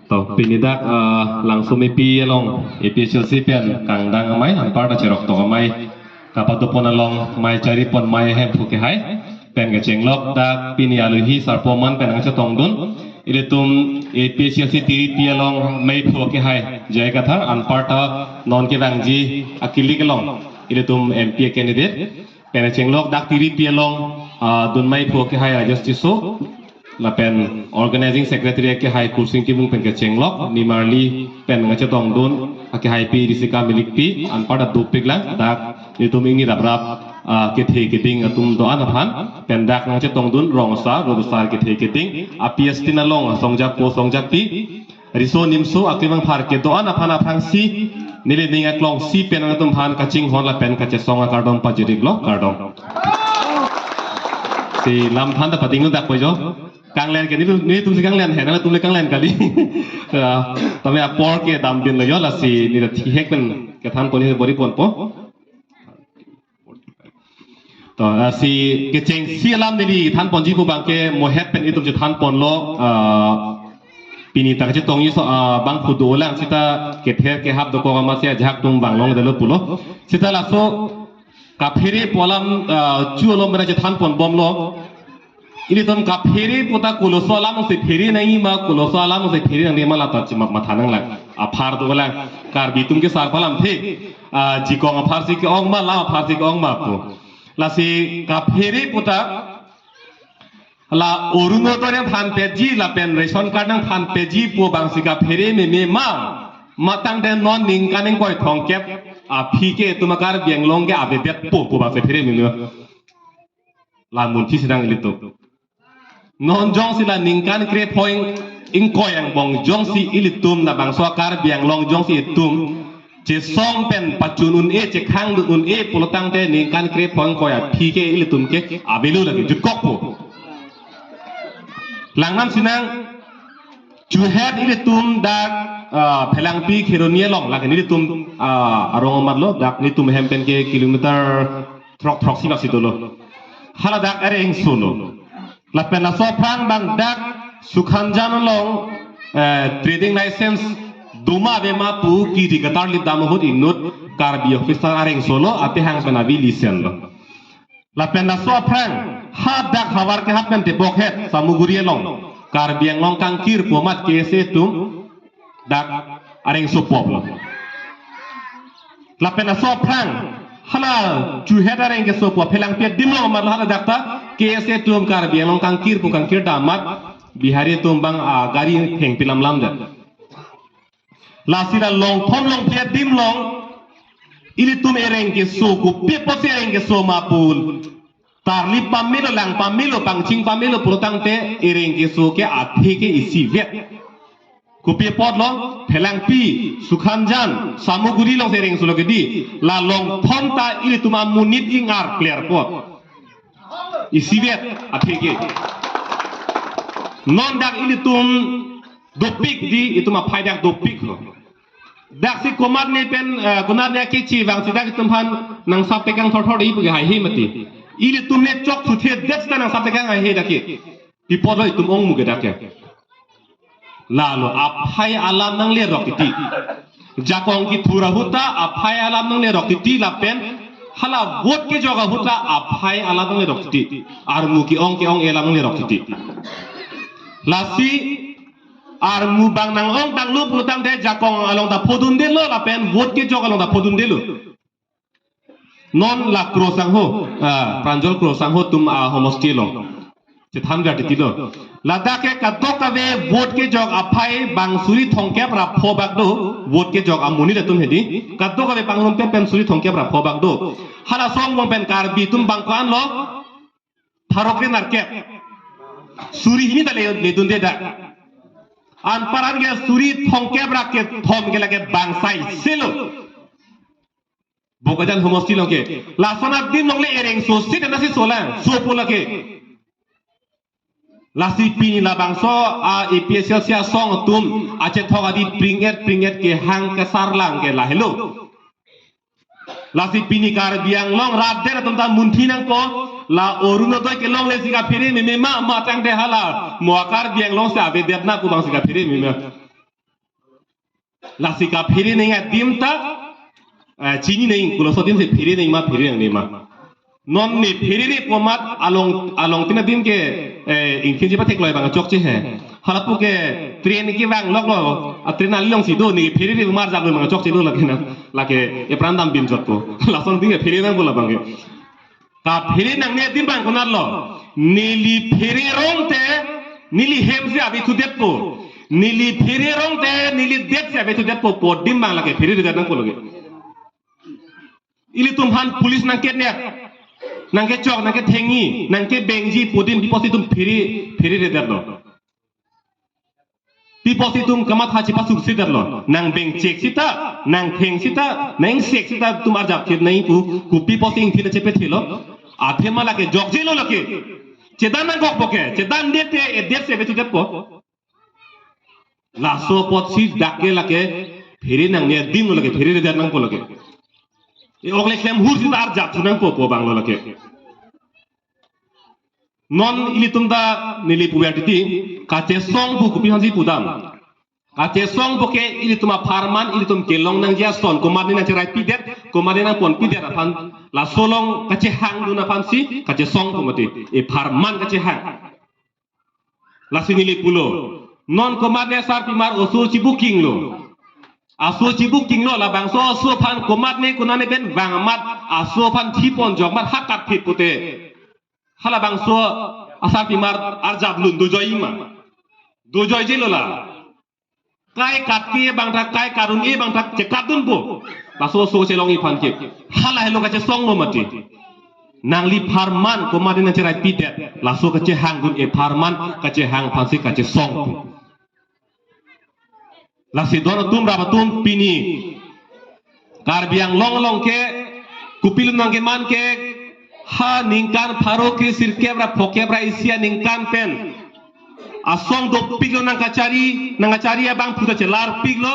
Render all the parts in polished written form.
to pinidak langsung mepi long efficiency pen kangdang amai ampar da cerok to amai kapatupon along mai cari pon mai hem puke hai pen ke cenglok dak pini aluhi sarpoman pen angsa tongdun ilitum efficiency tiri pi along mai puke hai jai katha ampar ta non ke bangji akili ke long ilitum MP candidate pen cenglok dak tiri pi along dun mai puke hai justice so lapen organizing secretary ke hai kursing ki mung pen ke cenglok ni marli pen ngache tong dun ke hai pi risika milik pi an pada dupik lang dak itu mingi rabrap ke the ke ting atum do an phan pen dak ngache tong dun rong sa ro sar ke the ke ting aps tin along songjak po songjak pi riso nimso akimang phar ke do an phan aphang si nile ninga klong si pen ngatum phan kaching hon la pen kache songa kardom pa jirik lo kardom si lam phan da pating dak ko jo Kanglen ke ni tum si kanglen hai na tum le kanglen kali tame apor ke dam din lo yo la si ni da thik pen ke than poni bori pon po to si ke cheng si alam ni than pon ji pu bang ke mo het pen itum je than pon lo pini ta je tong yi so bang pu do lang sita ke ther ke hab do ko ma se jhak tum bang long de lo pulo sita la so ka phiri polam chu lo mera je than pon bom lo ini tuh kapiri puta kuloso alam se phiri nahi ma kuloso alam se phiri nahi ma lata cima mathanang lang aphar do lang kar bitum ke sar palam the jikong aphar si ke ong ma la aphar si ke ong ma po la si kapiri puta la oruno to ne phan peji la pen ration card nang phan peji po bang si kapiri me ma matang den non ning kaning koi thong kep phike tumakar bianglong ke abe bet po bang se phiri me la mun thi sidang ilito non jong sila ningkan kre point ingko yang bong jong si ilitum na bang swakar biang long jong si itum je song pen pachunun e je khang dun e polotang te ningkan kre point ko ya phike ilitum ke abelu lagi jukok po langnam sinang juhet ilitum dak phelang pi khironia long lagi ilitum arong marlo dak nitum hempen ke kilometer trok si basitolo hala dak are eng solo lapen la soprang bang dak sukhanjan long trading license duma bema pu ki di gatar li dam hot inut karbi officer areng solo ate hang penabi lisen lo lapen la soprang ha dak hawar ke hapen te bokhet samuguri long karbi ang long kangkir pomat kese tum dak areng sopop lo lapen la soprang hala juhet areng ke sopo phelang pe dimlo mar hala dakta kese tum kar biang long kangkir pu kangkir damat bihari tum bang gari heng pilam lam da lasira long thom long pe dimlong ili tum ereng ke so ku pe po se ereng ke so mapul tarli pamilo lang pamilo pangching pamilo protang te ereng ke so ke athe ke isi vet kupi pot long phelang pi sukhanjan samuguri long sereng sulo gedi la long thom ta ili tuma munit ingar clear pot isi vet atheke non dak ili tum dopik di itu ma phaidak dopik lo dak si komar ne pen kunar ne ke chi wang si dak tum phan nang sap te kang thor thor i pu ga hi mati ili tum ne chok thu the det sta nang sap te kang hi dak ki pot lo tum ong mu ga dak lalu aphai alam nang le rokiti jakong ki thura huta aphai alam nang le rokiti lapen hala vote ke joga huta aphai alam nang le rokiti armu ki ong elam nang le rokiti lasi armu bang nang ong tang lu putang de jakong along da podun de lo lapen vote ke joga along da podun de lo non la krosang ho pranjol krosang ho tum homosti long tham gati tilo ladake kadok ave vote ke jog aphai bangsuri thongke pra phobak do vote ke jog amuni de tum hedi kadok ave panglom pe pen suri thongke pra phobak do hala song mong pen kar bi tum bangkan lo tharokre narke suri hini dale le dun de da an paran ge suri thongke pra ke thom ke lage bangsai selo bogajan homosti longke lasana din longle ereng so sit na si solang so polake lasi pini la bangso EPSL sia song tum ache thoga di pringet ke hang ke sarlang ke la hello lasi pini kar biang long rat der tum ta munthi nang ko la oruno to ke long le sika phiri me ma tang de hala moakar biang long sa be detna ku bang sika phiri me lasika phiri ninga dimta chini nei kulo so dim se phiri nei ma non ni phiri ni pomat along tina dim ke ingkin jiba tek loi bang chok chi he halapu ke train ki bang lok lo train ali long si do ni phiri ni mar jak bang chok chi do lake e prandam bin jot ko lason ding phiri nang bola bang ka phiri nang ne dim bang konar lo nili phiri rong te nili hem se abi tu det po nili phiri rong te nili det se abi tu det po po dim bang lake phiri de nang ko loge ili tum han police nang ket ne nang ke chok nang ke thengi nang ke bengji podin depositum phiri de derlo depositum kamat hachi pasuk si derlo nang beng check sita nang theng sita nang sek sita tum arjap thir nai ku depositing thila chepe thilo athema lake jok jelo lake chedan nang gok boke chedan dete e det se betu depo la so pot si dakke lake phiri nang ne dim lake phiri de der nang ko lake e ogle klem hur si ar jap nang po banglo lake non ilitum da nili pubertiti kache song bu kupi hanji pudam kache song boke ilituma farman ilitum kelong nang jia son komadi na cerai pidet komadi na pon pidet apan la solong kache hang duna pansi kache song komati e farman kache hang la sinili pulo non komadi sar pimar osur cibu king lo aso cibu king lo la bang so pan komad ne kunane ben bang amat aso pan thipon jogmat hakat phit pute hala bang so asal pimar arjab lun dojoy jelola kai katki bang tak kai karun e bang tak cekatun po baso so celong i phanke hala helo kache song mo mati nangli farman ko madina cerai pidet laso kache hanggun e farman kache hang phansi kache song po lasi dono tum rabatum pini karbiang long ke kupilun nangke man ke ha ningkan pharo ke sirkebra phokebra isia ningkan pen asong do piglo nang kacari abang puta celar piglo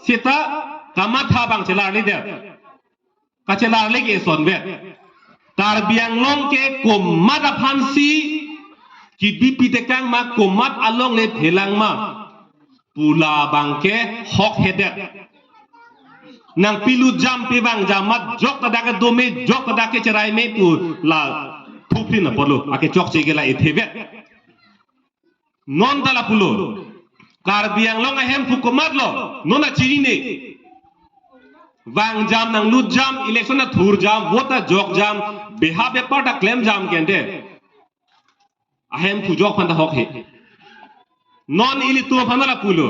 seta kamatha bang celar ni der kacelar legi sonbe tarbiang long ke komat phansi ki bipi tekang ma komat along le phelang ma pula bang ke hok hedet nang pilu jam pe bang jamat jok kadake dome jok kadake cerai me pu la thupin na polo ake chok chegela ethebe non dala pulo karbiang long ahem fukomat lo nona chini ne wang jam nang lut jam election na thur jam vota jok jam beha paper da claim jam kende ahem pu jok phanda hok he non ili tu phanala pulo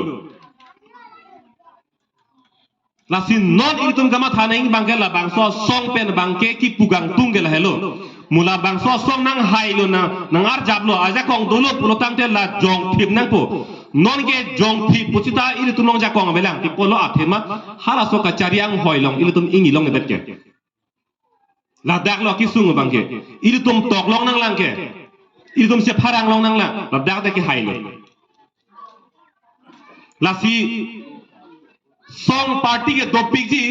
lasin non ilitum gama thaneng bangke la bangso song pen bangke ki pugang tunggel hello mula bangso song nang hailo nang ar jablo aja kong dolo pulotang te la jong thip nang po non ke jong thip puchita ilitum nong ja kong belang ti polo athema hala so ka chariang hoilong ilitum ingi long nebet ke la dak lo ki sungu bangke ilitum tok long nang lang ke ilitum se pharang long nang lang la dak de ki hailo lasi song party ke dopik ji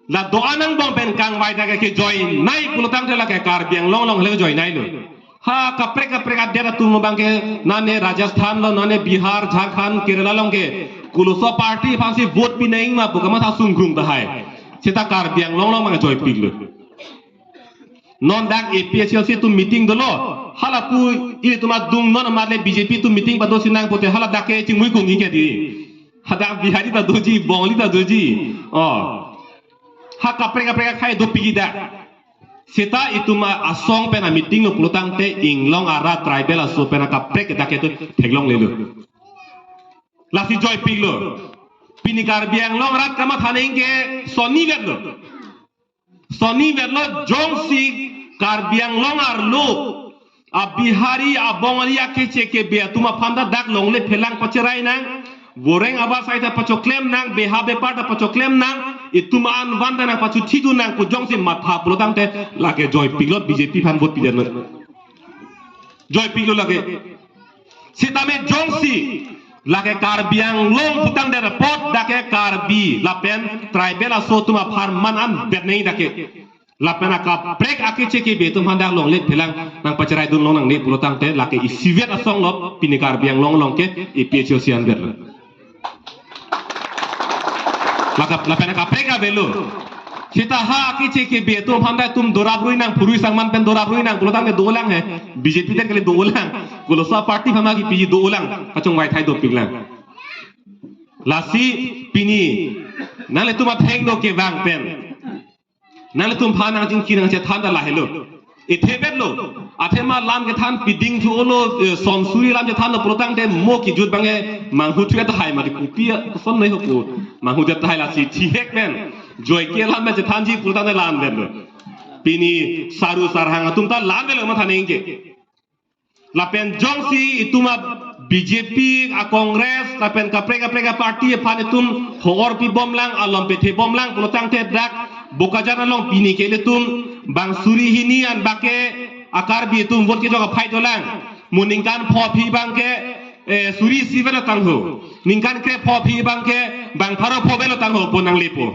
la doanang bong ben kang vai daga ke join nai pulutang tela ke karbiang long le join nai lo ha kapre adera tu bang ke nane rajasthan lo nane bihar jharkhand kerala long ke kuluso party phansi vote pi nai ma bukama tha sungkrung da hai seta karbiang long ma join pig lo non dak APSC tu meeting dolo hala pu ile tuma dung non marle BJP tu meeting ba do sinang pote hala dake chingmui kungi ke di hada bihari ta doji bongli ta doji ha kapre khai do pigida seta ituma asong pena meeting lo pulutang te inglong ara tribal aso pena kapre ke dake to theglong lelo lasi joy piglo pinikar biang long rat kama thaneng ke soni vedlo jongsi karbiang long ar lo a bihari a bongli a keche ke be tuma phanda dak longle phelang pacherai nang boreng aba saita pachoklem nang behabe parta pachoklem nang ituman wanda nang pachu thidu nang ku jongsi matha pulotang te lage joy piglot BJP phan vote pider joy piglo lage sitame jongsi lage karbiang long putang der pot dake karbi lapen tribal aso tuma farman am bernei dake lapena ka prek akeche ke betum handak long let phelang nang pacherai dun long nang ne pulotang te lake isivet asong lop pinikar biang long ke IPHO sian ber la pena kapreka belo kita ha ki che ke be to phanda tum dorab rui nang phurui sangman pen dorab rui nang bulotang ke dolang hai BJP ten kali dolang gulo sa party phama ki piji dolang kachong wai thai do pinglang lasi pini nale tuma theng do ke wang pen nale tum pha nang jing ki nang che than da la helo ithe bet lo athema lam ke than piding thu olo som suri lam che than lo bulotang de mo ki jut bange mang hu thue ta hai ma ku pia son nei ho ku mang hu de ta hai la si thi hek pen joy ke lam che than ji bulotang de lam bet lo pini saru sarhang tum ta lam de lo ma thaneng je la pen jong si ituma BJP a Congress la pen kapreka party phan tum hor pi bomlang alom pe the bomlang bulotang te dak bokajana long pini ke le tum bang suri hini an bake akar bi tum vot ke joga phai dolang muningkan pho phi bang ke suri sivela tang ho ningkan ke pho phi bang ke bang pharo pho belo tang ho ponang lepo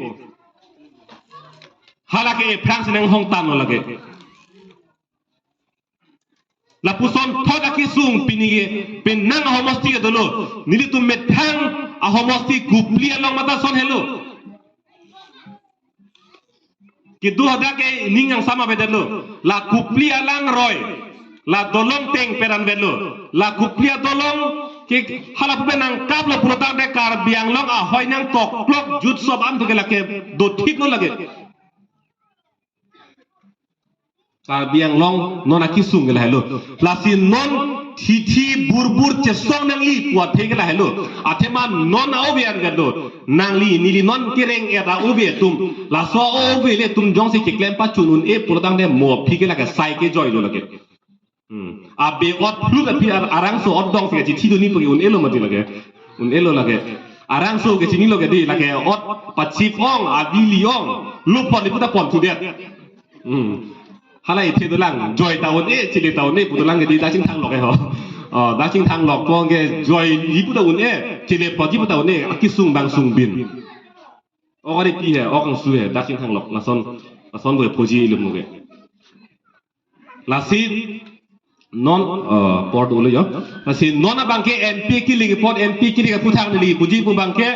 halake france nang hong tan lage la puson thoda ki sung pinige pen nang homosti ke dolo nili tum methang a homosti kupli long mata son hello ki 2000 ke ningang sama bedelo la kupli alang roy la dolong teng peran bedlo la kupli dolong ke halap benang kablo protam de kar biang long a hoy nang tok klok jut sob am to ke lake do thik no lage kar biang long non akisung ke la hello la sin non thi burbur che song nang li kwa thek la hello athema non obian gado nang li nili non kireng era obe tum la so obe le tum jong se ke klem pa chunun e purtang de mo phi ke la ka sai ke joy lo lage abe ot flu ka pi arang so ot dong se ke thi do ni pu un elo ma di lage un elo lage arang so ke chini lo ke di lage ot pachip ong adili ong lu pon ni puta pon tu de halai the dolang joy taun e chile taun e putulang ke di da ching thang lok e ho da ching thang lok pong ke joy yi puta un e chile po ji puta un e akisung bang sung bin ogari pi he okang su he da ching thang lok la son go poji ilum ge la si non port ulo yo la si non bang ke MP ki ligi port MP ki ligi puthang li buji pu bang ke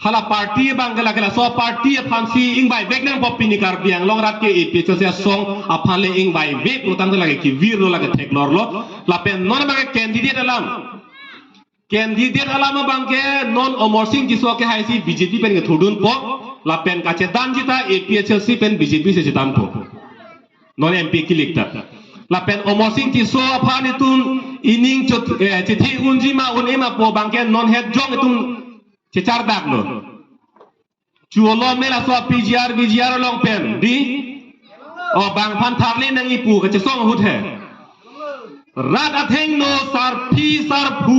hala party bangala kala so party phansi ingbai beknang pop pinikar biang long rat ke epe chose song aphale ingbai be protang lage ki vir lo lage thek lor lo la pen non bang candidate alam bangke non omor sing ki so ke haisi BJP pen ke thudun po la pen ka che dan jita APHC pen BJP se jitam po non MP ki likta la pen omor sing ki so aphani tun ining chot chithi unjima unema po bangke non head jong tum cecar dak lo chuolo mela so PGR long pen di o bang phan tharle nang ipu ka che song hut he rat atheng no sar phu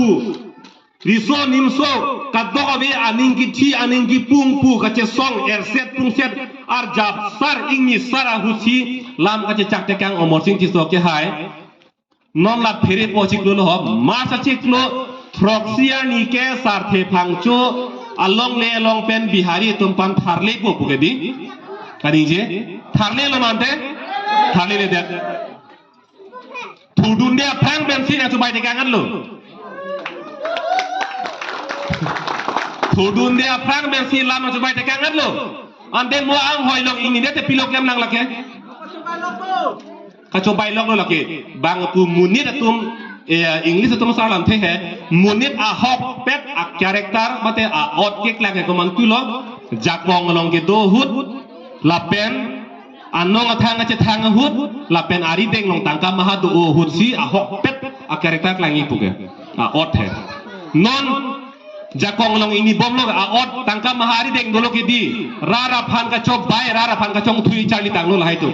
riso nimso kadobe aning ki pung pu ka che song erset pung set ar jab sar ingni sara husi lam ka che chak te kang omor sing ti so ke hai non la phere po chik lo ho ma sa chik lo Proxia ni ke sarthe phangcho along le along pen bihari tumpan tharle po pugedi kani je tharle lo mante tharle le de thudun de phang ben si na chubai de kangan lo thudun de phang ben si lam chubai de kangan lo ande mo ang hoi long ini de te pilok lem nang lake ka chubai lok lo lake bang tu munit atum English itu masalah nanti he munit a hok pet a karakter mate a ot kek lagi ko mantulo jakong long ke do hut lapen anong athang ache thang hut lapen ari deng long tangka maha do hut si a hok pet a karakter langi puke a ot he non jakong long ini bom lo a ot tangka maha ari deng dolo ke di rara phan ka chok bai rara phan ka chong thui charli tang lo lahai tu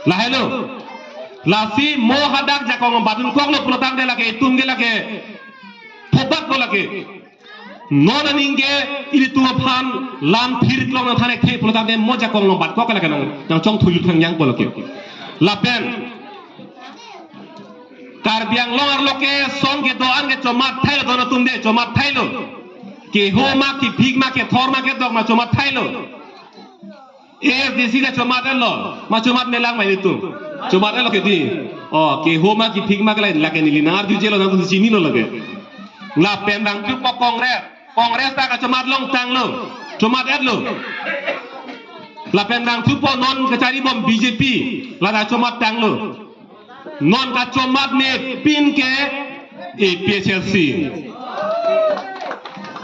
lahelo lasi mo hadak jakong badun kok lo protang de lage tum ge lage thobak ko lage non aninge ili tu phan lam thir klong na thane the protang de mo jakong lo bad kok lage nang chong thuyu thang yang ko lage lapen kar biang lo ar loke song ge do an ge chomat thailo do na tum de chomat thailo ke ho ma ki phig ma ke thor ma ke dog ma chomat thailo e desi ga chomat lo ma chomat melang mai tu chomat lo ke di ke ho ma ki phig ma ke la ke ni linar du je lo na tu chini lo lage là bèn đằng trước bọc Kongres ta cả cemat long tang lo cemat ad lo là bèn đằng trước bọc non cái cari bom BJP là đã cemat tang lo non cả cemat ne pin ke APHLC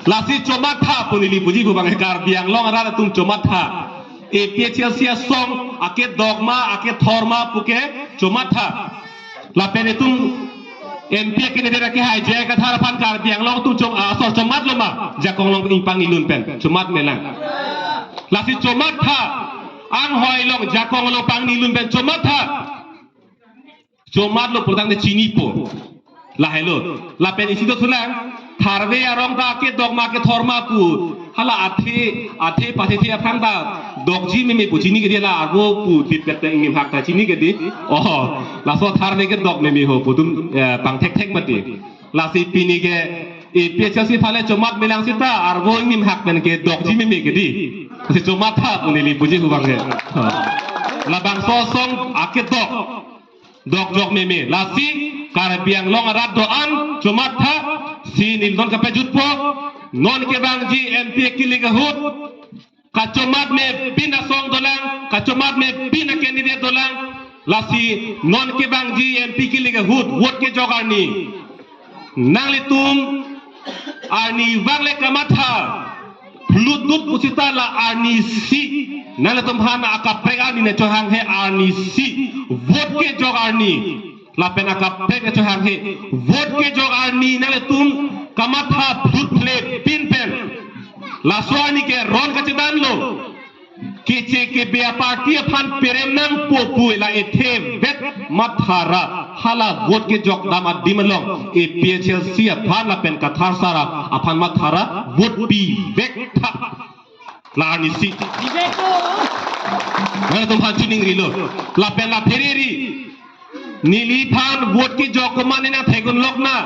là si cemat tha punili puji bu bang kar biang long ara tum cemat tha APHLC song ake dogma ake thorma puke cemat tha là bèn tum MP kini dia ke hai je ka thar phan kar biang long tu chom asor chomat lo ma ja kong long ing pang ilun pen chomat melang la si chomat tha ang hoi long ja kong long pang ilun pen chomat tha chomat lo prodang de chini po la hello la pen isi to sulang tharve arong ta ke dogma ke thorma pu hala athe pathe the phang ta dogji me pu chini ke dia la arbo pu dit kat ing hak ta chini ke di oh la so tharve ke dog me mi ho pu tum pang thek mati la si pini ke APHLC phale chomat melang sita arbo ing hak pen ke dogji me ke di si chomat tha punili puji hu bang ke la bang so song ake dog me la si kar biang long arat doan chomat tha si nil don ka pejut po non ke bang ji MP kili ka hut ka chomat me bina song dolang ka chomat me bina candidate dolang la si non ke bang ji MP kili ka hut wot ke jogarni nangli tum arni wangle kamatha Bluetooth pusita la arni si nangli tum hana akaprega ni ne chohang he arni si wot ke jogarni la pena kapek ke chohang he wot ke jogarni nangli tum kamatha blut plate pin pen la soani ke ron ka chidan lo kiche ke bea party phan perem nang popu la ethe vet mathara hala wot ke jok dam adimalong APHLC phan la pen ka thar sara aphan mathara wot bi vek tha la ni si na tum phan chining ri lo la pen la thereri nili phan wot ke jok ko mane na thegun lok na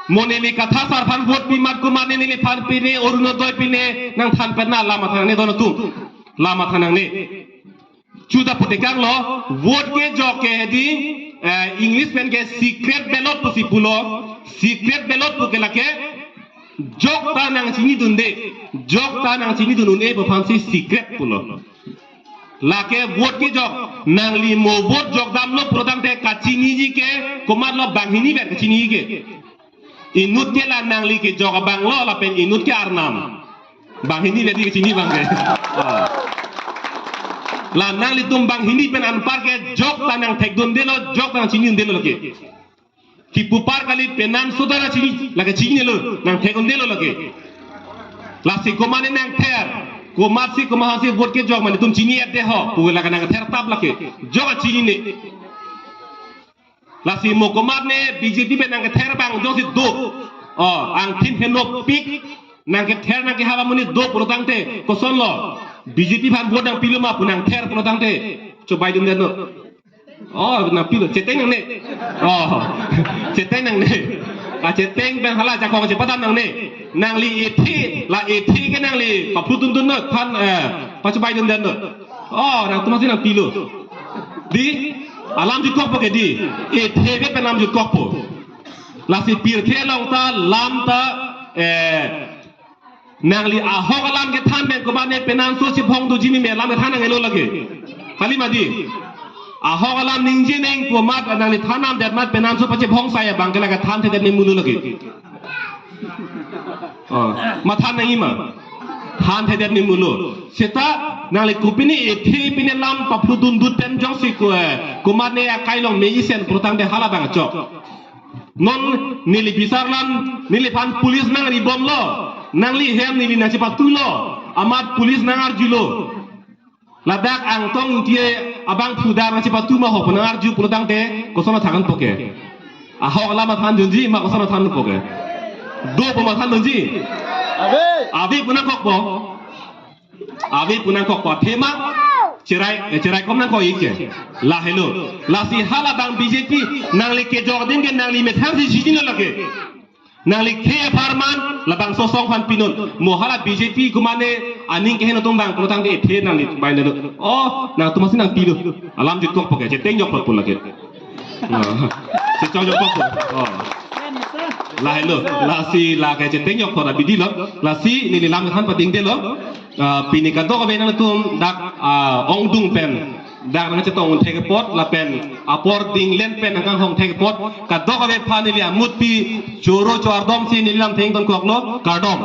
Moneli katha sar phan vot pi mat ko mane nili phan pine orunodoi pine nang phan penna lama thang ne don tu lama thanang ne chuda putekang lo vot ke jok ke di English pen ke secret ballot pusi pulo secret ballot puke lake jok ta nang sini dunde jok ta nang sini dunun e phan si secret pulo lake vot ke jok nang li mo vot jok dam lo prodang te kachini ji ke komar lo banghini ber kachini ji ke inut ke la nang li ke jok bang lo la pen inut ke arnam bang ini ledi ke sini bang ke la nang li tum bang ini pen an par ke jok tanang thek don de lo jok tanang sini de lo ke ki pupar kali penan sudara sini la ke sini lo nang thek on de lo ke la si komane nang ther komar si komah si vot ke jok mane tum sini ate ho pu la ka nang ther tab la ke jok sini ne la si mo komar ne BJP pen nang ther bang do si do ang tin heno pik nang ke ther nang ke hawa muni do protang te koson lo BJP phan vot nang pilu ma punang ther protang te coba dum den no na pilu ceteng nang ne ceteng nang ne a ceteng ben hala ja kong je padam nang ne nang li ethi ke nang li pa putun dun no phan pa coba dum den no nang tumasi nang pilu di alam ju kok ke di ethi ke penam ju kok po la si pir ke long ta lam ta nang li ahok alam ke than ben ko bane penan so si phong du jimi me lam ke than nang elo lage kali madi ahok alam ningji neng ko mat nang li thanam det mat penan so pache phong sai bang ke la ke than the det ni mulu lage ma than nang ma than the det ni mulu seta nang li kupini ethi pine lam pa plu dun dut pen jong si ko mat ne kai long me isen protang de hala bang chok non nili bisarlan nili phan police nang ri bom lo nang li hem nili na cepat tulo amat police nang arjulo ladak ang tong tie abang pudar na cepat tu ma ho nang arju pulutang te kosono thangan poke ahok lama than junji ma kosono than poke do poma than junji abi punang kok po abi punang kok po thema cerai kom nang ko ike la hello la si hala bang BJP nang li ke jordin ke nang li methar si jini lage nang li ke farman la bang sosong fan pinon mo hala BJP kumane aning ke heno tum bang protang de the nang li bai na nang tumasi nang pilu alam jut kok poke je teng yok pol lage se chong yok kok ลายเลยลาซีลาแกจะเต็งยกพอดบิดีเลยลาซีนี่ลิลามกันปะติงเดเลยปีนี้กันโตก็เป็นนั่นตุ้มดักองดุงเป็นดักนั่นจะต้องเทกปอดละเป็นปอร์ดิงเล่นเป็นนั่งห้องเทกปอดกันโตก็เป็นพานิลิอามุดปีจูโรจวาร์ดอมซีนิลิลามเทงต้นกวกโลการ์ดอม